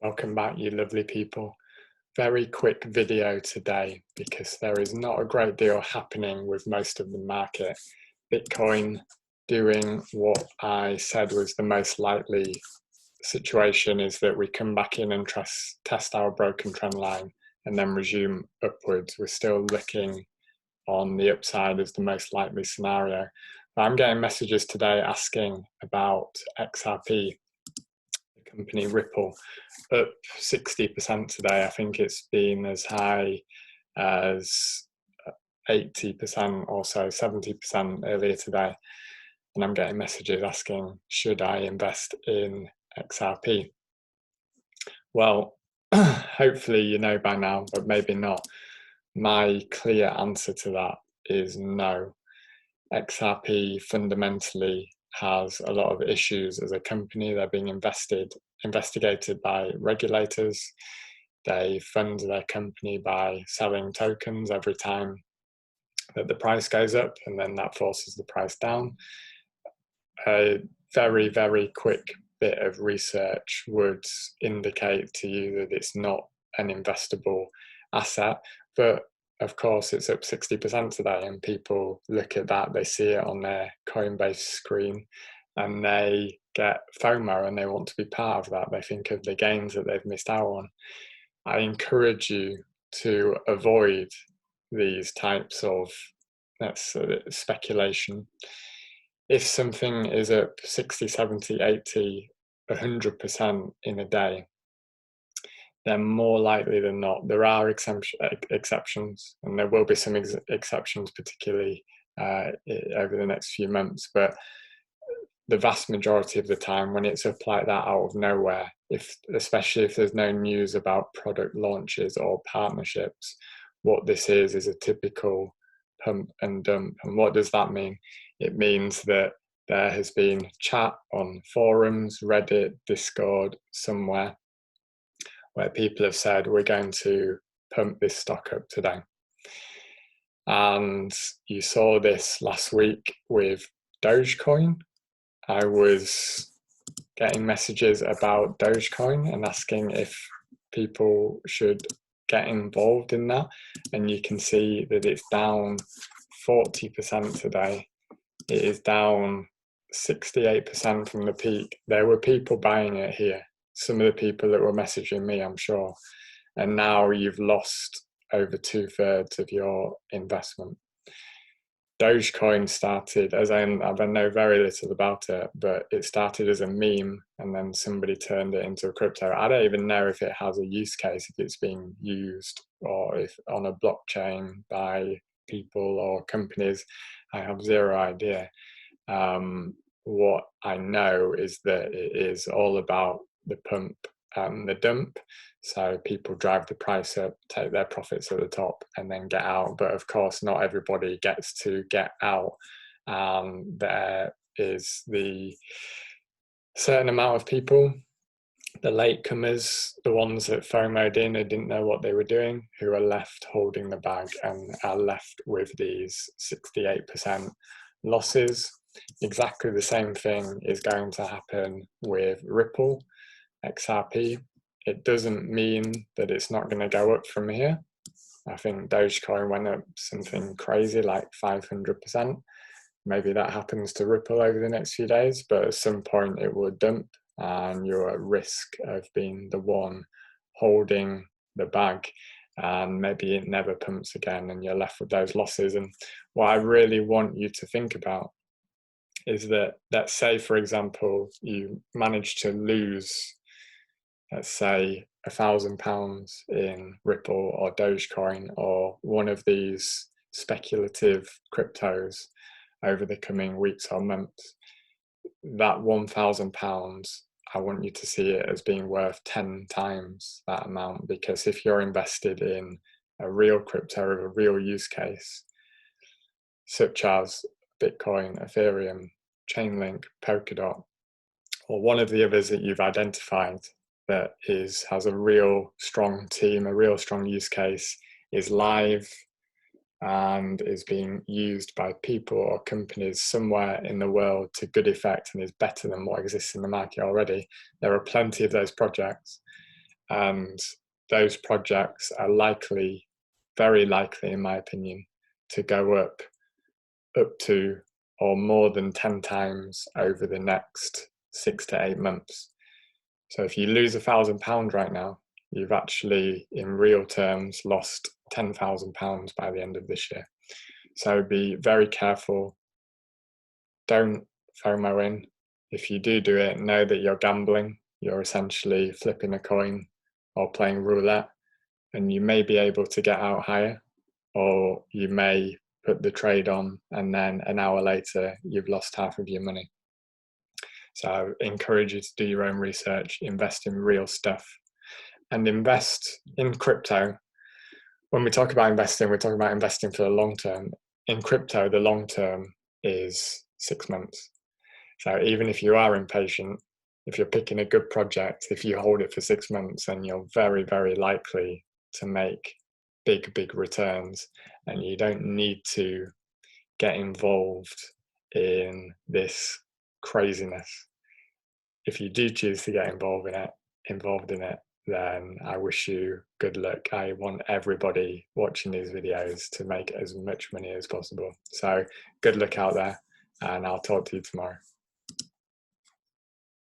Welcome back, you lovely people. Very quick video today because there is not a great deal happening with most of the market. Bitcoin doing what I said was the most likely situation is that we come back in and test our broken trend line and then resume upwards. We're still looking on the upside as the most likely scenario. But I'm getting messages today asking about XRP, the company Ripple, up 60% today. I think it's been as high as 80% or so, 70% earlier today. And I'm getting messages asking, should I invest in XRP? Well, hopefully you know by now, but maybe not. My clear answer to that is no. XRP fundamentally has a lot of issues as a company. They're being investigated by regulators. They fund their company by selling tokens every time that the price goes up, and then that forces the price down. A very, very quick bit of research would indicate to you that it's not an investable asset, but of course it's up 60% today, and people look at that, they see it on their Coinbase screen, and they get FOMO and they want to be part of that. They think of the gains that they've missed out on. I encourage you to avoid these types of speculation. If something is up 60, 70, 80, 100% in a day, then more likely than not, there are exceptions, and there will be some exceptions, particularly over the next few months. But the vast majority of the time, when it's up like that out of nowhere, especially if there's no news about product launches or partnerships, what this is a typical pump and dump. And what does that mean? It means that there has been chat on forums, Reddit, Discord, somewhere, where people have said, we're going to pump this stock up today. And you saw this last week with Dogecoin. I was getting messages about Dogecoin and asking if people should get involved in that. And you can see that it's down 40% today. It is down 68% from the peak. There were people buying it here. Some of the people that were messaging me, I'm sure. And now you've lost over 2/3 of your investment. Dogecoin started, as I know very little about it, but it started as a meme and then somebody turned it into a crypto. I don't even know if it has a use case, if it's being used or if on a blockchain by people or companies. I have zero idea. What I know is that it is all about the pump and the dump. So people drive the price up, take their profits at the top, and then get out. But of course, not everybody gets to get out. There is the certain amount of people, the latecomers, the ones that FOMO'd in and didn't know what they were doing, who are left holding the bag and are left with these 68% losses. Exactly the same thing is going to happen with Ripple, XRP. It doesn't mean that it's not going to go up from here. I think Dogecoin went up something crazy like 500%. Maybe that happens to Ripple over the next few days, but at some point it will dump and you're at risk of being the one holding the bag, and maybe it never pumps again and you're left with those losses. And what I really want you to think about is that, let's say, for example, you manage to lose, let's say, £1,000 in Ripple or Dogecoin or one of these speculative cryptos over the coming weeks or months. That £1,000, I want you to see it as being worth 10 times that amount, because if you're invested in a real crypto, a real use case, such as Bitcoin, Ethereum, Chainlink, Polkadot, or one of the others that you've identified that has a real strong team, a real strong use case, is live and is being used by people or companies somewhere in the world to good effect and is better than what exists in the market already. There are plenty of those projects. and those projects are likely, very likely in my opinion, to go up to or more than 10 times over the next 6 to 8 months. So if you lose £1,000 right now, you've actually, in real terms, lost £10,000 by the end of this year. So be very careful. Don't FOMO in. If you do it, know that you're gambling. You're essentially flipping a coin or playing roulette, and you may be able to get out higher, or you may put the trade on and then an hour later you've lost half of your money. So I encourage you to do your own research, invest in real stuff, and invest in crypto. When we talk about investing, we're talking about investing for the long term. In crypto, the long term is 6 months. So even if you are impatient, if you're picking a good project, if you hold it for 6 months, then you're very, very likely to make big returns, and you don't need to get involved in this craziness. If you do choose to get involved in it, then I wish you good luck. I want everybody watching these videos to make as much money as possible. So good luck out there, and I'll talk to you tomorrow.